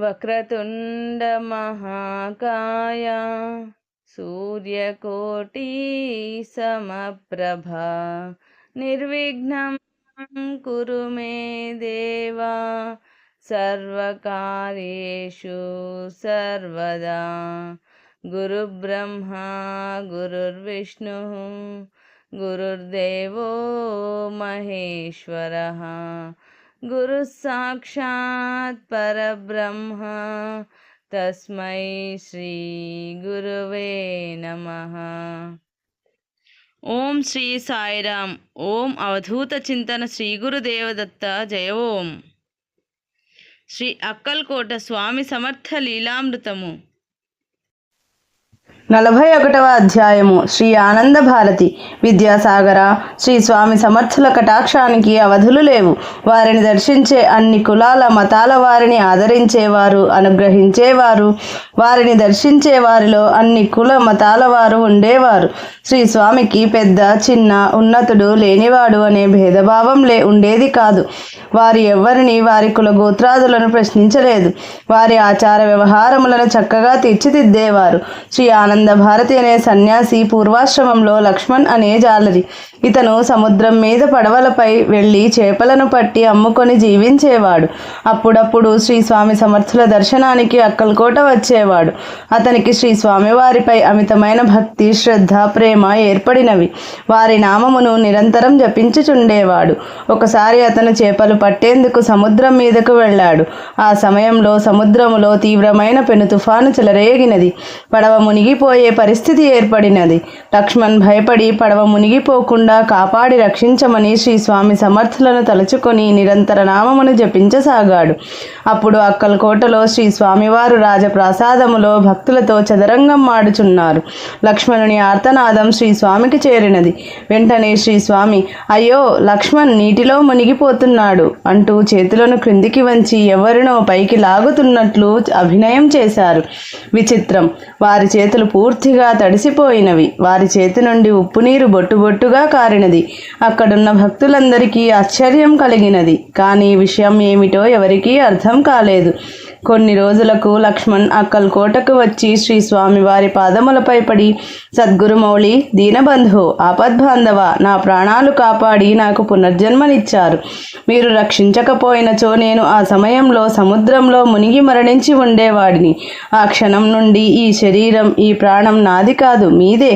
వక్రతుండ మహాకాయ సూర్యకోటి సమప్రభ నిర్విఘ్నం కురు మే దేవా సర్వకార్యేషు సర్వదా. గురుబ్రహ్మా గురుర్విష్ణు గురుర్దేవో మహేశ్వరః గురు సాక్షాత్ పరబ్రహ్మ తస్మై శ్రీ గురువే నమః. ఓం శ్రీ సాయిరామ్. ఓం అవధూత చింతన శ్రీ గురుదేవదత్త జయ. ఓం శ్రీ అక్కల్కోట స్వామి సమర్థ లీలామృతము. 41వ అధ్యాయము. శ్రీ ఆనంద భారతి. విద్యాసాగర, శ్రీ స్వామి సమర్థుల కటాక్షానికి అవధులు లేవు. వారిని దర్శించే అన్ని కులాల మతాల వారిని ఆదరించేవారు, అనుగ్రహించేవారు. వారిని దర్శించే వారిలో అన్ని కుల మతాల వారు ఉండేవారు. శ్రీ స్వామికి పెద్ద చిన్న ఉన్నతుడు లేనివాడు అనే భేదభావం ఉండేది కాదు. వారి ఎవ్వరిని వారి కుల గోత్రాదులను ప్రశ్నించలేదు. వారి ఆచార వ్యవహారములను చక్కగా తీర్చిదిద్దేవారు. శ్రీ ఆనంద భారతి అనే సన్యాసి పూర్వాశ్రమంలో లక్ష్మణ్ అనే జాలరి. ఇతను సముద్రం మీద పడవలపై వెళ్ళి చేపలను పట్టి అమ్ముకొని జీవించేవాడు. అప్పుడప్పుడు శ్రీ స్వామి సమర్థుల దర్శనానికి అక్కల్కోట వచ్చేవాడు. అతనికి శ్రీ స్వామి వారిపై అమితమైన భక్తి, శ్రద్ధ, ప్రేమ ఏర్పడినవి. వారి నామమును నిరంతరం జపించుచుండేవాడు. ఒకసారి అతను చేపలు పట్టేందుకు సముద్రం మీదకు వెళ్ళాడు. ఆ సమయంలో సముద్రములో తీవ్రమైన పెను తుఫాను చెలరేగినది. పడవ మునిగిపోయే పరిస్థితి ఏర్పడినది. లక్ష్మణ్ భయపడి పడవ మునిగిపోకుండా కాపాడి రక్షించమని శ్రీ స్వామి సమర్థులను తలుచుకొని నిరంతర నామమును జపించసాగాడు. అప్పుడు అక్కల్కోటలో శ్రీ స్వామివారు రాజప్రాసాదములో భక్తులతో చదరంగం ఆడుచున్నారు. లక్ష్మణుని ఆర్తనాదం శ్రీ స్వామికి చేరినది. వెంటనే శ్రీ స్వామి, అయ్యో లక్ష్మణ్ నీటిలో మునిగిపోతున్నాడు అంటూ చేతులను క్రిందికి వంచి ఎవరినో పైకి లాగుతున్నట్లు అభినయం చేశారు. విచిత్రం, వారి చేతులు పూర్తిగా తడిసిపోయినవి. వారి చేతి నుండి ఉప్పు నీరు బొట్టు బొట్టుగా కారినది. అక్కడున్న భక్తులందరికీ ఆశ్చర్యం కలిగినది. కానీ విషయం ఏమిటో ఎవరికీ అర్థం కాలేదు. కొన్ని రోజులకు లక్ష్మణ్ అక్కల్కోటకు వచ్చి శ్రీ స్వామి వారి పాదములపై పడి, సద్గురుమౌళి, దీనబంధు, ఆపద్బాంధవ, నా ప్రాణాలు కాపాడి నాకు పునర్జన్మనిచ్చారు. మీరు రక్షించకపోయినచో నేను ఆ సమయంలో సముద్రంలో మునిగి మరణించి ఉండేవాడిని. ఆ క్షణం నుండి ఈ శరీరం, ఈ ప్రాణం నాది కాదు, మీదే.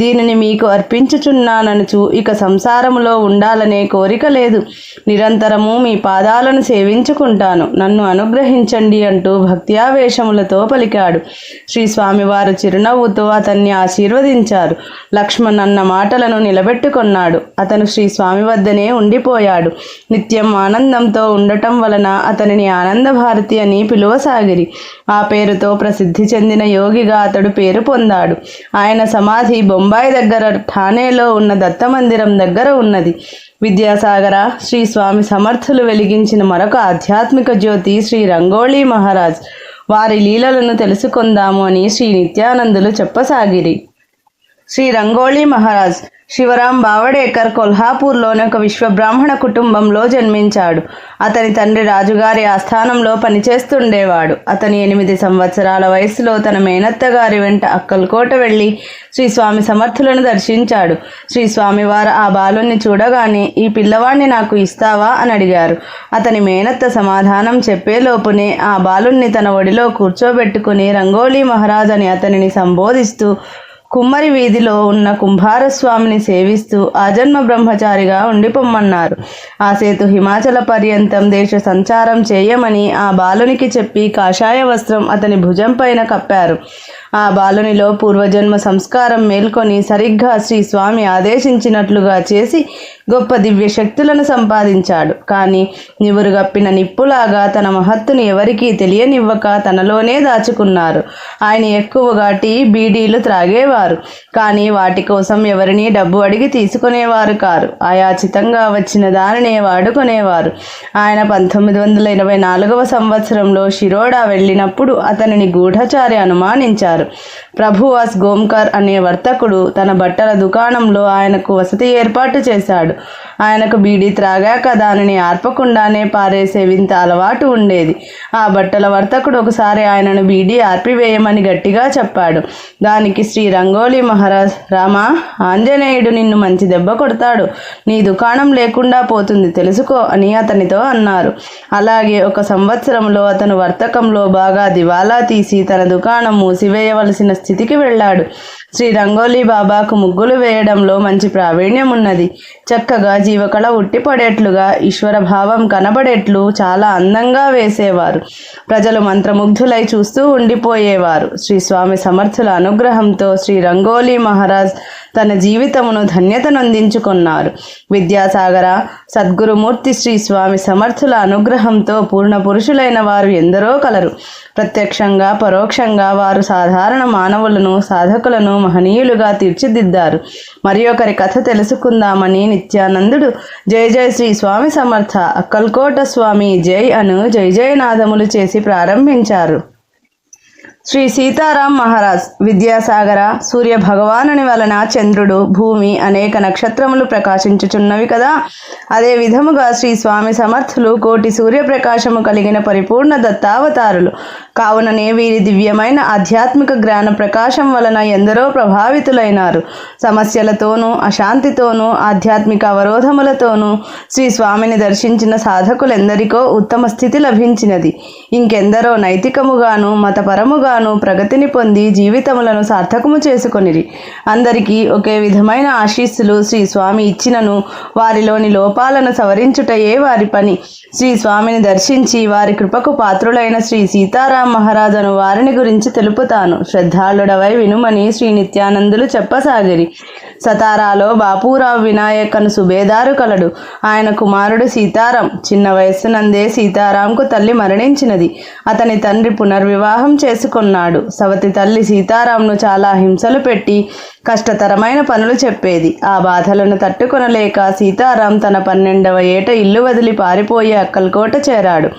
దీనిని మీకు అర్పించుచున్నాననుచు ఇక సంసారములో ఉండాలనే కోరిక లేదు. నిరంతరము మీ పాదాలను సేవించుకుంటాను. నన్ను అనుగ్రహించండి అంటూ భక్త్యావేశములతో పలికాడు. శ్రీ స్వామివారు చిరునవ్వుతో అతన్ని ఆశీర్వదించారు. లక్ష్మణ్ అన్న మాటలను నిలబెట్టుకొన్నాడు. అతను శ్రీ స్వామి వద్దనే ఉండిపోయాడు. నిత్యం ఆనందంతో ఉండటం వలన అతనిని ఆనంద భారతి అని పిలువసాగిరి. ఆ పేరుతో ప్రసిద్ధి చెందిన యోగిగా అతడు పేరు పొందాడు. ఆయన సమాధి బొంబాయి దగ్గర ఠానేలో ఉన్న దత్తమందిరం దగ్గర ఉన్నది. విద్యాసాగర, శ్రీ స్వామి సమర్థులు వెలిగించిన మరొక ఆధ్యాత్మిక జ్యోతి శ్రీ రంగోళీ మహారాజ్. వారి లీలలను తెలుసుకుందాము అని శ్రీ నిత్యానందులు చెప్పసాగిరి. శ్రీ రంగోళీ మహారాజ్ శివరాం బావడేకర్ కొల్హాపూర్లోని ఒక విశ్వబ్రాహ్మణ కుటుంబంలో జన్మించాడు. అతని తండ్రి రాజుగారి ఆస్థానంలో పనిచేస్తుండేవాడు. అతని 8 సంవత్సరాల వయసులో తన మేనత్త గారి వెంట అక్కల్కోట వెళ్ళి శ్రీ స్వామి సమర్థులను దర్శించాడు. శ్రీ స్వామివారు ఆ బాలుణ్ణి చూడగానే, ఈ పిల్లవాణ్ణి నాకు ఇస్తావా అని అడిగారు. అతని మేనత్త సమాధానం చెప్పేలోపునే ఆ బాలుణ్ణి తన ఒడిలో కూర్చోబెట్టుకుని రంగోళీ మహారాజ్ అని అతనిని సంబోధిస్తూ కుమ్మరి వీధిలో ఉన్న కుంభారస్వామిని సేవిస్తూ ఆజన్మ బ్రహ్మచారిగా ఉండిపోమ్మన్నారు. ఆ సేతు హిమాచల పర్యంతం దేశ సంచారం చేయమని ఆ బాలునికి చెప్పి కాషాయ వస్త్రం అతని భుజం పైన కప్పారు. ఆ బాలునిలో పూర్వజన్మ సంస్కారం మేల్కొని సరిగ్గా శ్రీ స్వామి ఆదేశించినట్లుగా చేసి గొప్ప దివ్య శక్తులను సంపాదించాడు. కానీ నివురుగప్పిన నిప్పులాగా తన మహత్తుని ఎవరికీ తెలియనివ్వక తనలోనే దాచుకున్నారు. ఆయన ఎక్కువగా టీ, బీడీలు త్రాగేవారు. కానీ వాటి కోసం ఎవరినీ డబ్బు అడిగి తీసుకునేవారు కారు. అయాచితంగా వచ్చిన దానినే వాడుకునేవారు. ఆయన 1984వ సంవత్సరంలో షిరోడా వెళ్ళినప్పుడు అతనిని గూఢచారి అనుమానించారు. ప్రభువాస్ గోమ్కర్ అనే వర్తకుడు తన బట్టల దుకాణంలో ఆయనకు వసతి ఏర్పాటు చేశాడు. ఆయనకు బీడీ త్రాగాక దానిని ఆర్పకుండానే పారేసే వింత అలవాటు ఉండేది. ఆ బట్టల వర్తకుడు ఒకసారి ఆయనను బీడీ ఆర్పివేయమని గట్టిగా చెప్పాడు. దానికి శ్రీ రంగోలి మహారాజ్, రామా, ఆంజనేయుడు నిన్ను మంచి దెబ్బ కొడతాడు, నీ దుకాణం లేకుండా పోతుంది తెలుసుకో అని అతనితో అన్నారు. అలాగే ఒక సంవత్సరంలో అతను వర్తకంలో బాగా దివాలా తీసి తన దుకాణం మూసివేయవలసిన స్థితికి వెళ్ళాడు. శ్రీ రంగోలి బాబాకు ముగ్గులు వేయడంలో మంచి ప్రావీణ్యం ఉన్నది. చక్కగా జీవకళ ఉట్టిపడేట్లుగా, ఈశ్వర భావం కనబడేట్లు చాలా అందంగా వేసేవారు. ప్రజలు మంత్రముగ్ధులై చూస్తూ ఉండిపోయేవారు. శ్రీ స్వామి సమర్థుల అనుగ్రహంతో శ్రీ రంగోలి మహారాజ్ తన జీవితమును ధన్యతనందించుకున్నారు. విద్యాసాగర, సద్గురుమూర్తి శ్రీ స్వామి సమర్థుల అనుగ్రహంతో పూర్ణ పురుషులైన వారు ఎందరో కలరు. ప్రత్యక్షంగా పరోక్షంగా వారు సాధారణ మానవులను, సాధకులను మహనీయులుగా తీర్చిదిద్దారు. మరి ఒకరి కథ తెలుసుకుందామని నిత్యానందుడు జై జై శ్రీ స్వామి సమర్థ, అక్కల్కోట స్వామి జై అను జై జయనాదములు చేసి ప్రారంభించారు. శ్రీ సీతారాం మహారాజ్. విద్యాసాగర, సూర్య భగవానుని వలన చంద్రుడు, భూమి, అనేక నక్షత్రములు ప్రకాశించుచున్నవి కదా. అదే విధముగా శ్రీ స్వామి సమర్థులు కోటి సూర్యప్రకాశము కలిగిన పరిపూర్ణ దత్తావతారులు. కావుననే వీరి దివ్యమైన ఆధ్యాత్మిక జ్ఞాన ప్రకాశం వలన ఎందరో ప్రభావితులైనారు. సమస్యలతోనూ, అశాంతితోనూ, ఆధ్యాత్మిక అవరోధములతోనూ శ్రీ స్వామిని దర్శించిన సాధకులెందరికో ఉత్తమ స్థితి లభించినది. ఇంకెందరో నైతికముగాను, మతపరముగాను ప్రగతిని పొంది జీవితములను సార్థకము చేసుకొనిరి. అందరికీ ఒకే విధమైన ఆశీస్సులు శ్రీ స్వామి ఇచ్చినను వారిలోని లోపాలను సవరించుటయే వారి పని. శ్రీ స్వామిని దర్శించి వారి కృపకు పాత్రులైన శ్రీ సీతారాం మహారాజను వారిని గురించి తెలుపుతాను. శ్రద్ధాళుడవై వినుమని శ్రీ నిత్యానందులు చెప్పసాగిరి. సతారాలో బాపూరావు వినాయక్ అను సుబేదారు కలడు. ఆయన కుమారుడు సీతారాం. చిన్న వయస్సునందే సీతారాంకు తల్లి మరణించినది. అతని తండ్రి పునర్వివాహం చేసుకున్నాడు. సవతి తల్లి సీతారాంను చాలా హింసలు పెట్టి కష్టతరమైన పనులు చెప్పేది. ఆ బాధలను తట్టుకొనలేక సీతారాం తన 12వ ఏట ఇల్లు వదిలి పారిపోయి అక్కల్కోట చేరాడు.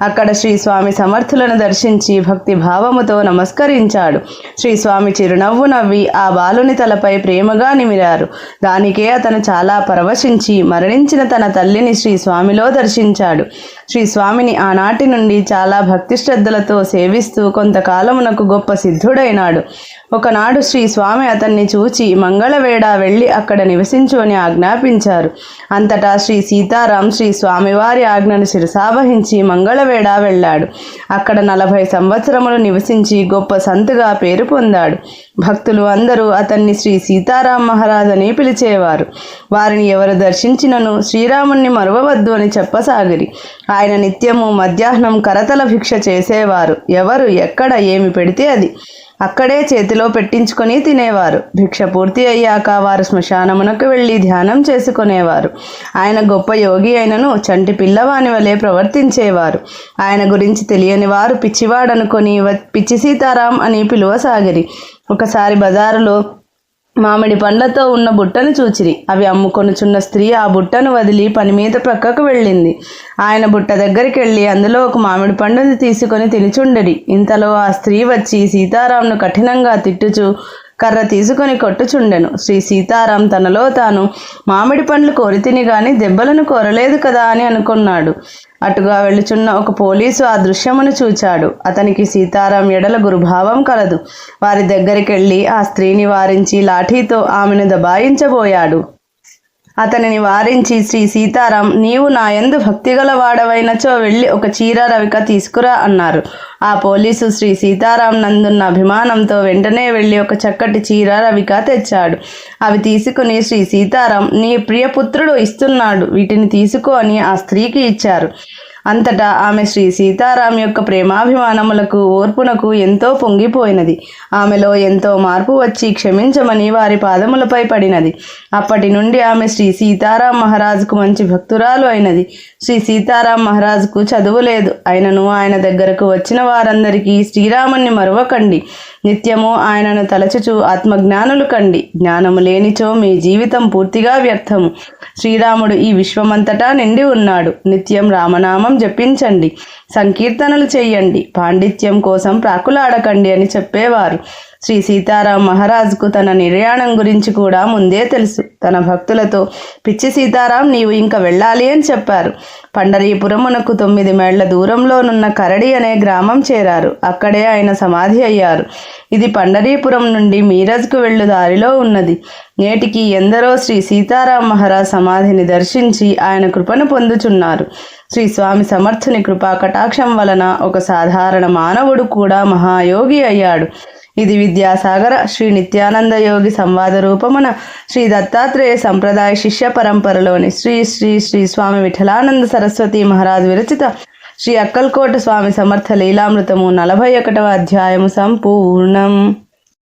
అక్కడ శ్రీ స్వామి సమర్థులను దర్శించి భక్తి భావముతో నమస్కరించాడు. శ్రీ స్వామి చిరునవ్వు నవ్వి ఆ బాలుని తలపై ప్రేమగా నిమిరారు. దానికే అతను చాలా పరవశించి మరణించిన తన తల్లిని శ్రీ స్వామిలో దర్శించాడు. శ్రీ స్వామిని ఆనాటి నుండి చాలా భక్తి శ్రద్ధలతో సేవిస్తూ కొంతకాలమునకు గొప్ప సిద్ధుడైనాడు. ఒకనాడు శ్రీ స్వామి అతన్ని చూచి మంగళవేళ వెళ్ళి అక్కడ నివసించు అని ఆజ్ఞాపించారు. అంతటా శ్రీ సీతారాం శ్రీ స్వామివారి ఆజ్ఞను శిరసావహించి మంగళవేళ వెళ్ళాడు. అక్కడ 40 సంవత్సరములు నివసించి గొప్ప సంతుగా పేరు పొందాడు. భక్తులు అందరూ అతన్ని శ్రీ సీతారాం మహారాజ్ అని పిలిచేవారు. వారిని ఎవరు దర్శించినను శ్రీరాముణ్ణి మరువవద్దు అని చెప్పసాగిరి. ఆయన నిత్యము మధ్యాహ్నం కరతల భిక్ష చేసేవారు. ఎవరు ఎక్కడ ఏమి పెడితే అది అక్కడే చేతిలో పెట్టించుకొని తినేవారు. భిక్ష పూర్తి అయ్యాక వారు శ్మశానమునకు వెళ్ళి ధ్యానం చేసుకునేవారు. ఆయన గొప్ప యోగి అయినను చంటి పిల్లవాని వలె ప్రవర్తించేవారు. ఆయన గురించి తెలియని వారు పిచ్చివాడనుకొని పిచ్చి సీతారాం అని పిలువసాగిరి. ఒకసారి బజారులో మామిడి పండ్లతో ఉన్న బుట్టను చూచిరి. అవి అమ్ముకొనుచున్న స్త్రీ ఆ బుట్టను వదిలి పని మీద ప్రక్కకు వెళ్ళింది. ఆయన బుట్ట దగ్గరికి వెళ్ళి అందులో ఒక మామిడి పండుని తీసుకొని తినుచుండెడి. ఇంతలో ఆ స్త్రీ వచ్చి సీతారాంను కఠినంగా తిట్టుచు కర్ర తీసుకొని కొట్టుచుండెను. శ్రీ సీతారాం తనలో తాను మామిడి పండ్లు కోరి తిని గాని దెబ్బలను కోరలేదు కదా అని అనుకున్నాడు. అటుగా వెళ్ళుచున్న ఒక పోలీసు ఆ దృశ్యమును చూచాడు. అతనికి సీతారాం ఎడల గురుభావం కలదు. వారి దగ్గరికి వెళ్ళి ఆ స్త్రీని వారించి లాఠీతో ఆమెను దబాయించబోయాడు. అతనిని వారించి శ్రీ సీతారాం, నీవు నా యందు భక్తిగల వాడవైనచో వెళ్ళి ఒక చీర రవిక తీసుకురా అన్నారు. ఆ పోలీసు శ్రీ సీతారాం నందున్న అభిమానంతో వెంటనే వెళ్ళి ఒక చక్కటి చీర రవిక తెచ్చాడు. అవి తీసుకుని శ్రీ సీతారాం, నీ ప్రియపుత్రుడు ఇస్తున్నాడు, వీటిని తీసుకో అని ఆ స్త్రీకి ఇచ్చారు. అంతటా ఆమె శ్రీ సీతారాం యొక్క ప్రేమాభిమానములకు, ఓర్పునకు ఎంతో పొంగిపోయినది. ఆమెలో ఎంతో మార్పు వచ్చి క్షమించమని వారి పాదములపై పడినది. అప్పటి నుండి ఆమె శ్రీ సీతారాం మహారాజుకు మంచి భక్తురాలు అయినది. శ్రీ సీతారాం మహారాజుకు చదువు లేదు. అయినను ఆయన దగ్గరకు వచ్చిన వారందరికీ శ్రీరాముని మరువకండి, నిత్యము ఆయనను తలచుచు ఆత్మజ్ఞానులు కండి. జ్ఞానము లేనిచో మీ జీవితం పూర్తిగా వ్యర్థము. శ్రీరాముడు ఈ విశ్వమంతటా నిండి ఉన్నాడు. నిత్యం రామనామం జపించండి. సంకీర్తనలు చెయ్యండి, పాండిత్యం కోసం ప్రాకులాడకండి అని చెప్పేవారు. శ్రీ సీతారాం మహారాజుకు తన నిర్యాణం గురించి కూడా ముందే తెలుసు. తన భక్తులతో, పిచ్చి సీతారాం, నీవు ఇంక వెళ్ళాలి అని చెప్పారు. పండరీపురమునకు 9 మైళ్ళ దూరంలోనున్న కరడి అనే గ్రామం చేరారు. అక్కడే ఆయన సమాధి అయ్యారు. ఇది పండరీపురం నుండి మీరజ్కు వెళ్ళు దారిలో ఉన్నది. నేటికి ఎందరో శ్రీ సీతారాం మహారాజ్ సమాధిని దర్శించి ఆయన కృపను పొందుచున్నారు. శ్రీ స్వామి సమర్థుని కృపా కటాక్షం వలన ఒక సాధారణ మానవుడు కూడా మహాయోగి అయ్యాడు. ఇది విద్యాసాగర శ్రీ నిత్యానంద యోగి సంవాద రూపమున శ్రీ దత్తాత్రేయ సంప్రదాయ శిష్య పరంపరలోని శ్రీ శ్రీ శ్రీ స్వామి విఠలానంద సరస్వతి మహారాజు విరచిత శ్రీ అక్కల్కోట స్వామి సమర్థ లీలామృతము 41వ అధ్యాయము సంపూర్ణం.